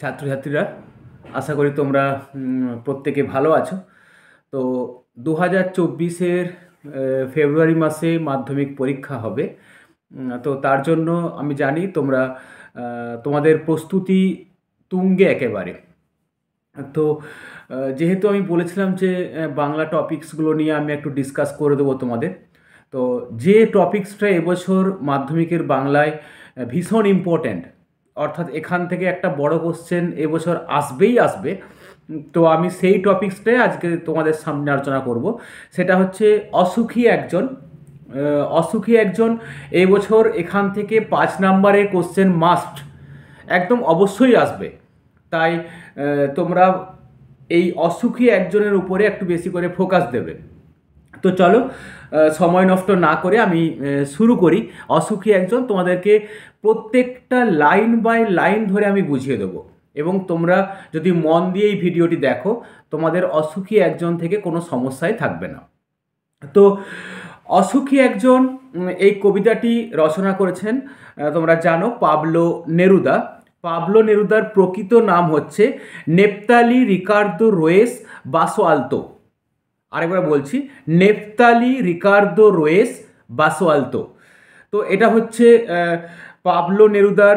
ছাত্রছাত্রীরা, আশা করি তোমরা প্রত্যেকে ভালো আছো। তো 2024-এর ফেব্রুয়ারি মাসে মাধ্যমিক পরীক্ষা হবে। তো তার জন্য আমি জানি তোমরা তোমাদের প্রস্তুতি তুঙ্গে একেবারে। তো যেহেতু আমি বলেছিলাম যে বাংলা টপিকসগুলো নিয়ে আমি একটু ডিসকাস করে দেবো তোমাদের। তো যে টপিকসটা এবছর মাধ্যমিকের বাংলায় ভীষণ ইম্পর্ট্যান্ট, অর্থাৎ এখান থেকে একটা বড় কোশ্চেন এবছর আসবেই আসবে। তো আমি সেই টপিকসটাই আজকে তোমাদের সামনে আলোচনা করব। সেটা হচ্ছে অসুখী একজন এই বছর এখান থেকে 5 নাম্বারের কোশ্চেন মাস্ট একদম অবশ্যই আসবে। তাই তোমরা এই অসুখী একজনের উপরে একটু বেশি করে ফোকাস দেবে। তো চলো, সময় নষ্ট না করে আমি শুরু করি। অসুখী একজন তোমাদেরকে প্রত্যেকটা লাইন বাই লাইন ধরে আমি বুঝিয়ে দেবো, এবং তোমরা যদি মন দিয়ে এই ভিডিওটি দেখো তোমাদের অসুখী একজন থেকে কোনো সমস্যাই থাকবে না। তো অসুখী একজন এই কবিতাটি রচনা করেছেন তোমরা জানো পাবলো নেরুদা। পাবলো নেরুদার প্রকৃত নাম হচ্ছে নেপতালি রিকার্দো রোয়েস বাসোয়ালতো। আরেকবার বলছি, নেপতালি রিকার্দো রোয়েস বাসোয়ালতো। তো এটা হচ্ছে পাবলো নেরুদার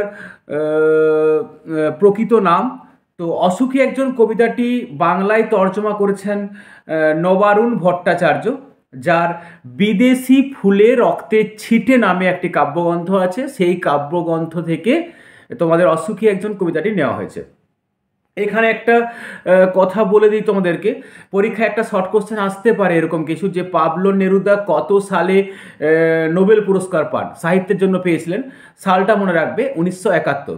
প্রকৃত নাম। তো অসুখী একজন কবিতাটি বাংলায় তর্জমা করেছেন নবারুণ ভট্টাচার্য, যার বিদেশি ফুলে রক্তের ছিটে নামে একটি কাব্যগ্রন্থ আছে। সেই কাব্যগ্রন্থ থেকে তোমাদের অসুখী একজন কবিতাটি নেওয়া হয়েছে। এখানে একটা কথা বলে দিই তোমাদেরকে, পরীক্ষায় একটা শর্ট কোশ্চেন আসতে পারে এরকম কিছু, যে পাবলো নেরুদা কত সালে নোবেল পুরস্কার পান, সাহিত্যের জন্য পেয়েছিলেন। সালটা মনে রাখবে, 1971।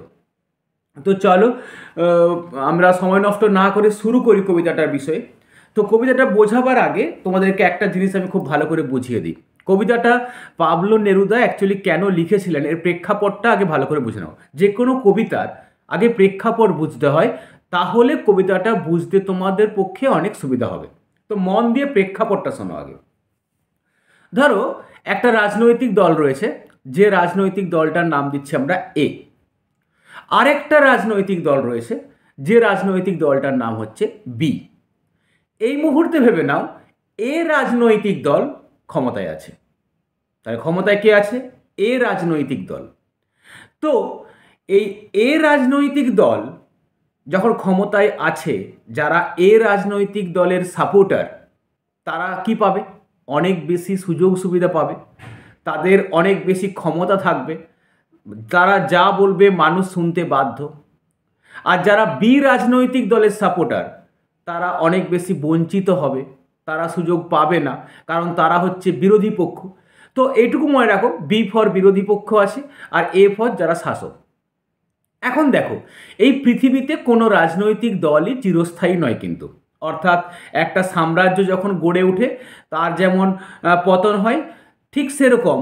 তো চলো, আমরা সময় নষ্ট না করে শুরু করি কবিতাটার বিষয়ে। তো কবিতাটা বোঝাবার আগে তোমাদেরকে একটা জিনিস আমি খুব ভালো করে বুঝিয়ে দিই। কবিতাটা পাবলো নেরুদা অ্যাকচুয়ালি কেন লিখেছিলেন এর প্রেক্ষাপটটা আগে ভালো করে বুঝে নাও। যে কোনো কবিতার আগে প্রেক্ষাপট বুঝতে হয়, তাহলে কবিতাটা বুঝতে তোমাদের পক্ষে অনেক সুবিধা হবে। তো মন দিয়ে প্রেক্ষাপটটা শোনো আগে। ধরো একটা রাজনৈতিক দল রয়েছে, যে রাজনৈতিক দলটার নাম দিচ্ছি আমরা এ। আরেকটা রাজনৈতিক দল রয়েছে, যে রাজনৈতিক দলটার নাম হচ্ছে বি। এই মুহূর্তে ভেবে নাও এ রাজনৈতিক দল ক্ষমতায় আছে। তাহলে ক্ষমতায় কে আছে? এ রাজনৈতিক দল। তো এই এ রাজনৈতিক দল যখন ক্ষমতায় আছে, যারা এ রাজনৈতিক দলের সাপোর্টার, তারা কি পাবে? অনেক বেশি সুযোগ সুবিধা পাবে, তাদের অনেক বেশি ক্ষমতা থাকবে, তারা যা বলবে মানুষ শুনতে বাধ্য। আর যারা বি রাজনৈতিক দলের সাপোর্টার, তারা অনেক বেশি বঞ্চিত হবে, তারা সুযোগ পাবে না, কারণ তারা হচ্ছে বিরোধী পক্ষ। তো এইটুকু মনে রাখো, বি ফর বিরোধী পক্ষ আছে, আর এ ফর যারা শাসক। এখন দেখো, এই পৃথিবীতে কোনো রাজনৈতিক দলই চিরস্থায়ী নয় কিন্তু। অর্থাৎ একটা সাম্রাজ্য যখন গড়ে ওঠে তার যেমন পতন হয়, ঠিক সেরকম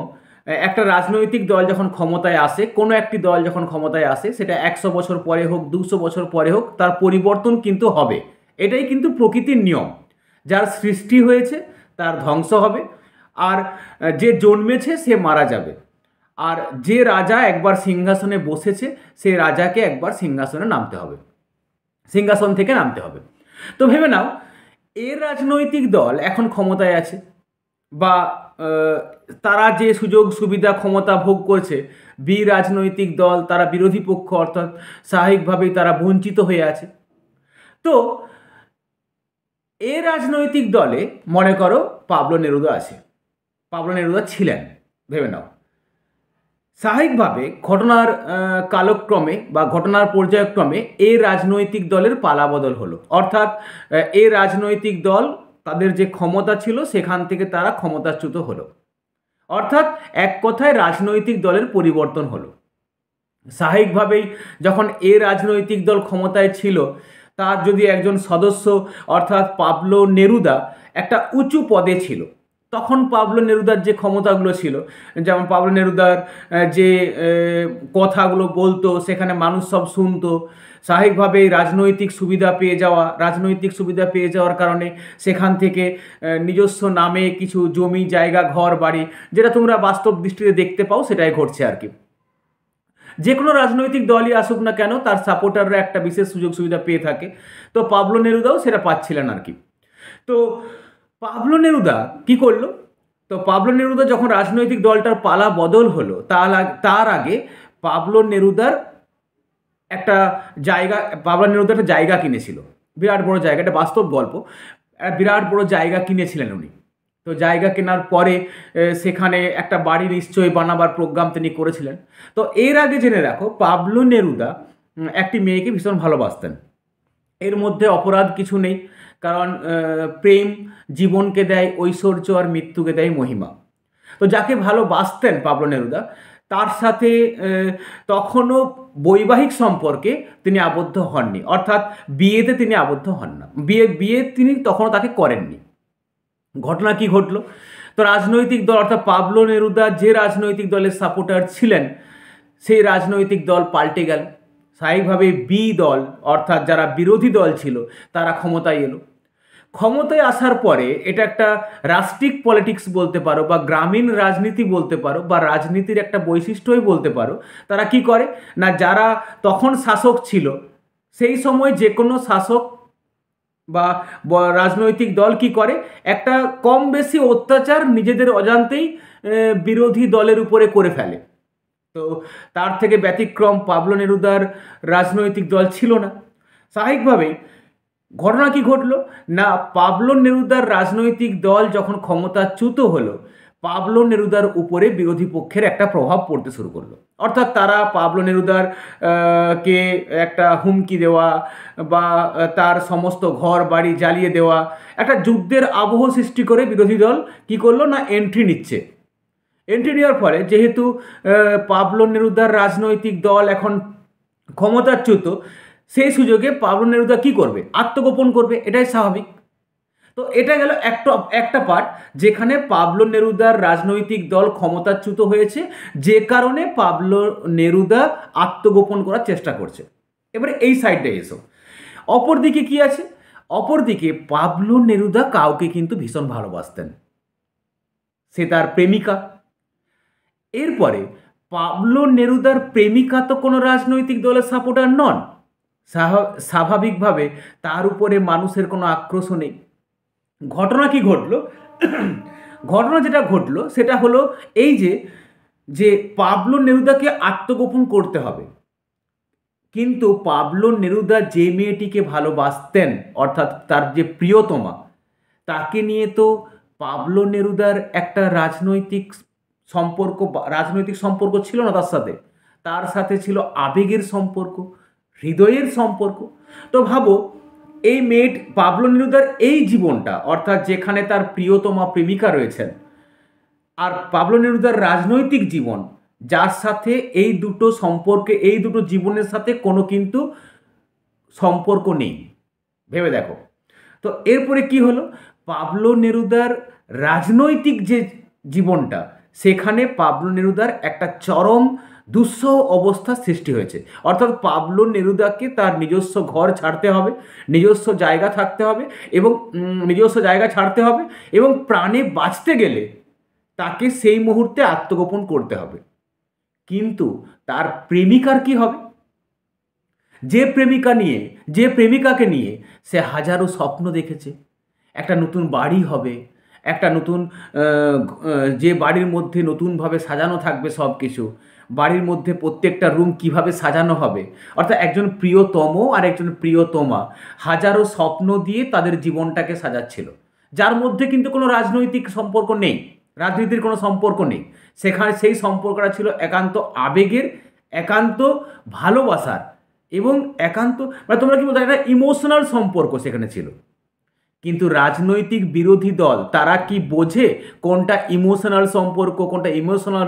একটা রাজনৈতিক দল যখন ক্ষমতায় আসে, কোনো একটি দল যখন ক্ষমতায় আসে, সেটা 100 বছর পরে হোক, 200 বছর পরে হোক, তার পরিবর্তন কিন্তু হবে। এটাই কিন্তু প্রকৃতির নিয়ম। যার সৃষ্টি হয়েছে তার ধ্বংস হবে, আর যে জন্মেছে সে মারা যাবে। আর যে রাজা একবার সিংহাসনে বসেছে, সেই রাজাকে একবার সিংহাসনে নামতে হবে, সিংহাসন থেকে নামতে হবে। তো ভেবে নাও, এর রাজনৈতিক দল এখন ক্ষমতায় আছে, বা তারা যে সুযোগ সুবিধা ক্ষমতা ভোগ করছে, বি রাজনৈতিক দল তারা বিরোধী পক্ষ, অর্থাৎ স্বাভাবিকভাবেই তারা বঞ্চিত হয়ে আছে। তো এ রাজনৈতিক দলে মনে করো পাবলো নেরুদা আছে, পাবলো নেরুদা ছিলেন। ভেবে নাও, স্বাভাবিকভাবে ঘটনার কালক্রমে বা ঘটনার পর্যায়ক্রমে এই রাজনৈতিক দলের পালাবদল হলো। অর্থাৎ এই রাজনৈতিক দল তাদের যে ক্ষমতা ছিল সেখান থেকে তারা ক্ষমতাচ্যুত হলো। অর্থাৎ এক কথায় রাজনৈতিক দলের পরিবর্তন হলো। স্বাভাবিকভাবেই যখন এই রাজনৈতিক দল ক্ষমতায় ছিল, তার যদি একজন সদস্য অর্থাৎ পাবলো নেরুদা একটা উঁচু পদে ছিল, তখন পাবলো নেরুদার যে ক্ষমতাগুলো ছিল, যেমন পাবলো নেরুদার যে কথাগুলো বলতো সেখানে মানুষ সব শুনতো, স্বাভাবিকভাবেই রাজনৈতিক সুবিধা পেয়ে যাওয়ার কারণে সেখান থেকে নিজস্ব নামে কিছু জমি জায়গা ঘর বাড়ি, যেটা তোমরা বাস্তব দৃষ্টিতে দেখতে পাও, সেটাই ঘটছে আর কি। যে কোনো রাজনৈতিক দলই আসুক না কেন তার সাপোর্টাররা একটা বিশেষ সুযোগ সুবিধা পেয়ে থাকে। তো পাবলো নেরুদাও সেটা পাচ্ছিলেন আর কি। তো পাবলো নেরুদা কি করলো? তো পাবলো নেরুদা যখন রাজনৈতিক দলটার পালা বদল হলো, তার আগে পাবলো নেরুদার একটা জায়গা পাবলো নেরুদা একটা জায়গা কিনেছিল, বিরাট বড় জায়গা, এটা বাস্তব গল্প। বিরাট বড় জায়গা কিনেছিলেন উনি। তো জায়গা কেনার পরে সেখানে একটা বাড়ি নিশ্চয়ই বানাবার প্রোগ্রাম তিনি করেছিলেন। তো এর আগে জেনে রাখো, পাবলো নেরুদা একটি মেয়েকে ভীষণ ভালোবাসতেন। এর মধ্যে অপরাধ কিছু নেই, কারণ প্রেম জীবনকে দেয় ঐশ্বর্য আর মৃত্যুকে দেয় মহিমা। তো যাকে ভালোবাসতেন পাবলো নেরুদা, তার সাথে তখনও বৈবাহিক সম্পর্কে তিনি আবদ্ধ হননি, অর্থাৎ বিয়েতে তিনি আবদ্ধ হন না, বিয়ে তিনি তখনও তাকে করেননি। ঘটনা কি ঘটলো? তো রাজনৈতিক দল, অর্থাৎ পাবলো নেরুদা যে রাজনৈতিক দলের সাপোর্টার ছিলেন, সেই রাজনৈতিক দল পাল্টে গেল। স্বাভাবিকভাবে বি দল, অর্থাৎ যারা বিরোধী দল ছিল, তারা ক্ষমতায় এলো। ক্ষমতায় আসার পরে এটা একটা রাষ্ট্রিক পলিটিক্স বলতে পারো, বা গ্রামীণ রাজনীতি বলতে পারো, বা রাজনীতির একটা বৈশিষ্ট্যই বলতে পারো। তারা কি করে না, যারা তখন শাসক ছিল, সেই সময় যে কোনো শাসক বা রাজনৈতিক দল কি করে, একটা কম বেশি অত্যাচার নিজেদের অজান্তেই বিরোধী দলের উপরে করে ফেলে। তো তার থেকে ব্যতিক্রম পাবলো নেরুদার রাজনৈতিক দল ছিল না। স্বাভাবিকভাবেই ঘটনা কি ঘটলো না, পাবলো নেরুদার রাজনৈতিক দল যখন ক্ষমতাচ্যুত হলো, পাবলো নেরুদার উপরে বিরোধী পক্ষের একটা প্রভাব পড়তে শুরু করলো। অর্থাৎ তারা পাবলো নেরুদার কে একটা হুমকি দেওয়া বা তার সমস্ত ঘর বাড়ি জ্বালিয়ে দেওয়া, একটা যুদ্ধের আবহ সৃষ্টি করে বিরোধী দল কি করলো না, এন্ট্রি নিচ্ছে। এন্ট্রি নেওয়ার ফলে যেহেতু পাবলো নেরুদার রাজনৈতিক দল এখন ক্ষমতাচ্যুত, সেই সুযোগে পাবলো নেরুদা কি করবে, আত্মগোপন করবে, এটাই স্বাভাবিক। তো এটা গেল একটা পার্ট, যেখানে পাবলো নেরুদার রাজনৈতিক দল ক্ষমতাচ্যুত হয়েছে, যে কারণে পাবলো নেরুদা আত্মগোপন করার চেষ্টা করছে। এবারে এই সাইডটা এসো, অপরদিকে কি আছে? অপরদিকে পাবলো নেরুদা কাউকে কিন্তু ভীষণ ভালোবাসতেন, সে তার প্রেমিকা। এরপরে পাবলো নেরুদার প্রেমিকা তো কোনো রাজনৈতিক দলের সাপোর্টার নন, স্বাভাবিকভাবে তার উপরে মানুষের কোনো আক্রোশ নেই। ঘটনা কি ঘটলো? ঘটনা যেটা ঘটলো সেটা হলো এই যে পাবলো নেরুদাকে আত্মগোপন করতে হবে, কিন্তু পাবলো নেরুদা যে মেয়েটিকে ভালোবাসতেন, অর্থাৎ তার যে প্রিয়তমা, তাকে নিয়ে তো পাবলো নেরুদার একটা রাজনৈতিক সম্পর্ক ছিল না। তার সাথে ছিল আবেগের সম্পর্ক, হৃদয়ের সম্পর্ক। তো ভাবো, এই পাবলো নেরুদার এই জীবনটা, অর্থাৎ যেখানে তার প্রিয়তমা প্রেমিকা রয়েছেন, আর পাবলো নেরুদার রাজনৈতিক জীবন, যার সাথে এই দুটো জীবনের সাথে কোনো কিন্তু সম্পর্ক নেই। ভেবে দেখো। তো এরপরে কি হলো, পাবলো নেরুদার রাজনৈতিক যে জীবনটা, সেখানে পাবলো নেরুদার একটা চরম দুঃসহ অবস্থা সৃষ্টি হয়েছে। অর্থাৎ পাবলো নেরুদাকে তার নিজস্ব ঘর ছাড়তে হবে, নিজস্ব জায়গা থাকতে হবে, এবং নিজস্ব জায়গা ছাড়তে হবে, এবং প্রাণে বাঁচতে গেলে তাকে সেই মুহূর্তে আত্মগোপন করতে হবে। কিন্তু তার প্রেমিকার কি হবে? যে প্রেমিকাকে নিয়ে সে হাজারো স্বপ্ন দেখেছে, একটা নতুন বাড়ি হবে, একটা নতুন যে বাড়ির মধ্যে নতুনভাবে সাজানো থাকবে সব কিছু, বাড়ির মধ্যে প্রত্যেকটা রুম কিভাবে সাজানো হবে, অর্থাৎ একজন প্রিয়তম আর একজন প্রিয়তমা হাজারো স্বপ্ন দিয়ে তাদের জীবনটাকে সাজাচ্ছিল, যার মধ্যে কিন্তু কোনো রাজনৈতিক সম্পর্ক নেই, রাজনীতির কোনো সম্পর্ক নেই। সেখানে সেই সম্পর্কটা ছিল একান্ত আবেগের, একান্ত ভালোবাসার, এবং একান্ত তোমরা কি বলতে, একটা ইমোশনাল সম্পর্ক সেখানে ছিল। কিন্তু রাজনৈতিক বিরোধী দল তারা কি বোঝে কোনটা ইমোশনাল সম্পর্ক, কোনটা ইমোশনাল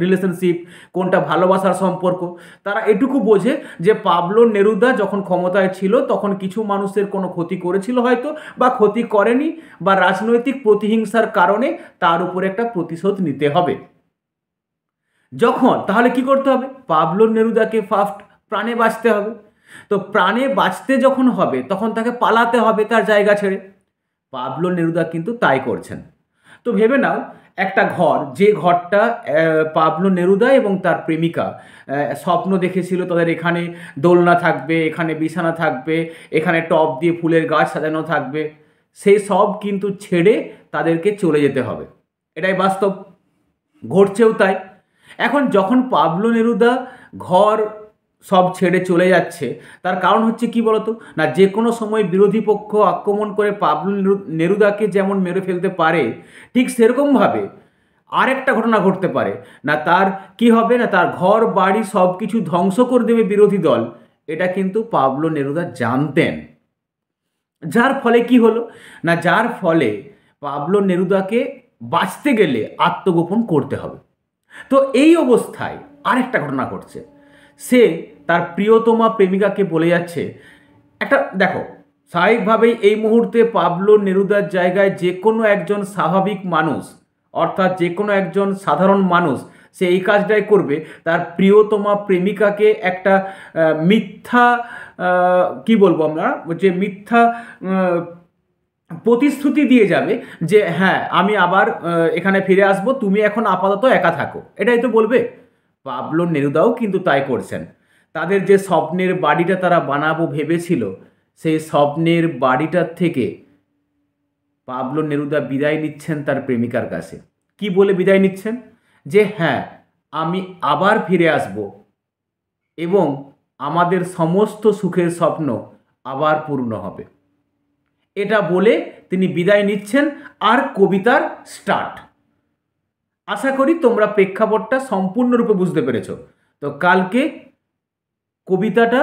রিলেশনশিপ, কোনটা ভালোবাসার সম্পর্ক? তারা এটুকু বোঝে যে পাবলো নেরুদা যখন ক্ষমতায় ছিল তখন কিছু মানুষের কোনো ক্ষতি করেছিল হয়তো, বা ক্ষতি করেনি, বা রাজনৈতিক প্রতিহিংসার কারণে তার উপরে একটা প্রতিশোধ নিতে হবে। তাহলে কি করতে হবে? পাবলো নেরুদাকে ফার্স্ট প্রাণে বাঁচতে হবে। তো প্রাণে বাঁচতে যখন হবে তখন তাকে পালাতে হবে তার জায়গা ছেড়ে। পাবলো নেরুদা কিন্তু তাই করছেন। তো ভেবে নাও, একটা ঘর, যে ঘরটা পাবলো নেরুদা এবং তার প্রেমিকা স্বপ্ন দেখেছিল, তাদের এখানে দোলনা থাকবে, এখানে বিছানা থাকবে, এখানে টব দিয়ে ফুলের গাছ সাজানো থাকবে, সেই সব কিন্তু ছেড়ে তাদেরকে চলে যেতে হবে। এটাই বাস্তব, ঘটছেও তাই। এখন যখন পাবলো নেরুদা ঘর সব ছেড়ে চলে যাচ্ছে, তার কারণ হচ্ছে কি বলতো না, যে কোনো সময় বিরোধী পক্ষ আক্রমণ করে পাবলো নেরুদাকে যেমন মেরে ফেলতে পারে, ঠিক সেরকমভাবে আরেকটা ঘটনা ঘটতে পারে না, তার কি হবে না, তার ঘর বাড়ি সব কিছু ধ্বংস করে দেবে বিরোধী দল। এটা কিন্তু পাবলো নেরুদা জানতেন। যার ফলে কি হলো না, যার ফলে পাবলো নেরুদাকে বাঁচতে গেলে আত্মগোপন করতে হবে। তো এই অবস্থায় আরেকটা ঘটনা ঘটছে। সে তার প্রিয়তমা প্রেমিকাকে বলে যাচ্ছে, একটা দেখো, স্বাভাবিকভাবেই এই মুহূর্তে পাবলো নেরুদার জায়গায় যে কোনো একজন স্বাভাবিক মানুষ, অর্থাৎ যে কোনো একজন সাধারণ মানুষ, সে এই কাজটাই করবে। তার প্রিয়তমা প্রেমিকাকে একটা মিথ্যা, কি বলবো আমরা, যে মিথ্যা প্রতিশ্রুতি দিয়ে যাবে যে হ্যাঁ আমি আবার এখানে ফিরে আসব, তুমি এখন আপাতত একা থাকো, এটাই তো বলবে। পাবলো নেরুদাও কিন্তু তাই করছেন। তাদের যে স্বপ্নের বাড়িটা তারা বানাবো ভেবেছিল, সেই স্বপ্নের বাড়িটার থেকে পাবলো নেরুদা বিদায় নিচ্ছেন তার প্রেমিকার কাছে। কি বলে বিদায় নিচ্ছেন? যে হ্যাঁ আমি আবার ফিরে আসব এবং আমাদের সমস্ত সুখের স্বপ্ন আবার পূর্ণ হবে, এটা বলে তিনি বিদায় নিচ্ছেন। আর কবিতার স্টার্ট। আশা করি তোমরা প্রেক্ষাপটটা সম্পূর্ণরূপে বুঝতে পেরেছ। তো কালকে কবিতাটা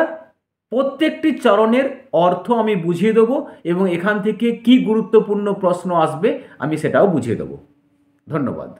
প্রত্যেকটি চরণের অর্থ আমি বুঝিয়ে দেবো এবং এখান থেকে কি গুরুত্বপূর্ণ প্রশ্ন আসবে আমি সেটাও বুঝিয়ে দেবো। ধন্যবাদ।